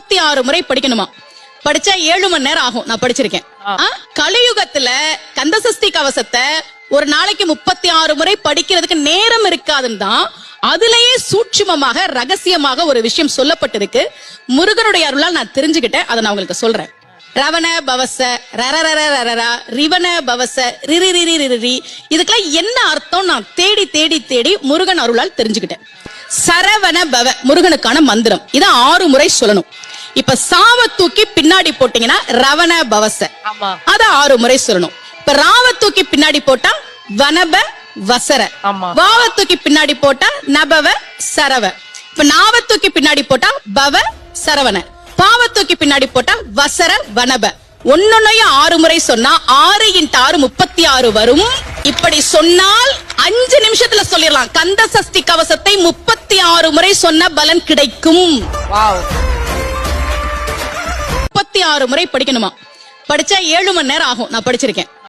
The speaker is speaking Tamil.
36 முறை படிக்கணுமா? படிச்சா 7 மணி நேரம் ஆகும். நான் படிச்சிருக்கேன். கலியுகத்துல கந்தசஷ்டி கவசத்தை ஒரு நாளைக்கு 36 முறை படிக்கிறதுக்கு நேரம் இருக்காதுன்னு தான் அதுலயே சூட்சுமமாக ரகசியமாக ஒரு விஷயம் சொல்லப்பட்டிருக்கு. முருகனுடைய அருளால் நான் தெரிஞ்சுக்கிட்டேன். அதை நான் உங்களுக்கு சொல்றேன். ரவண பவச ரரரரரரா ரிவண பவச ரிரிரிரிரிரி இதுக்கெல்லாம் என்ன அர்த்தம் நான் தேடி தேடி தேடி முருகன் அருளால் தெரிஞ்சுக்கிட்டேன். சரவண பவ முருகனுக்கான மந்திரம். இத 6 முறை சொல்லணும். இப்ப சாவ தூக்கி பின்னாடி போட்டீங்கன்னா ரவண பவச, அத 6 முறை சொல்லணும். இப்ப ராவ தூக்கி பின்னாடி போட்டா வனப வசர, வாவ தூக்கி பின்னாடி போட்டா நபவ சரவ, இப்ப நாவ தூக்கி பின்னாடி போட்டா பவ சரவண, பாவ தூக்கி பின்னாடி போட்டா வசர வனப. ஒன்னொன்னையும் 6 முறை சொன்னா 6 × 6 36 வரும். இப்படி சொன்னால் 5 நிமிஷத்துல சொல்லிடலாம். கந்த சஷ்டி கவசத்தை 36 முறை சொன்ன பலன் கிடைக்கும். 36 முறை படிக்கணுமா? படிச்சா 7 மணி நேரம் ஆகும். நான் படிச்சிருக்கேன்.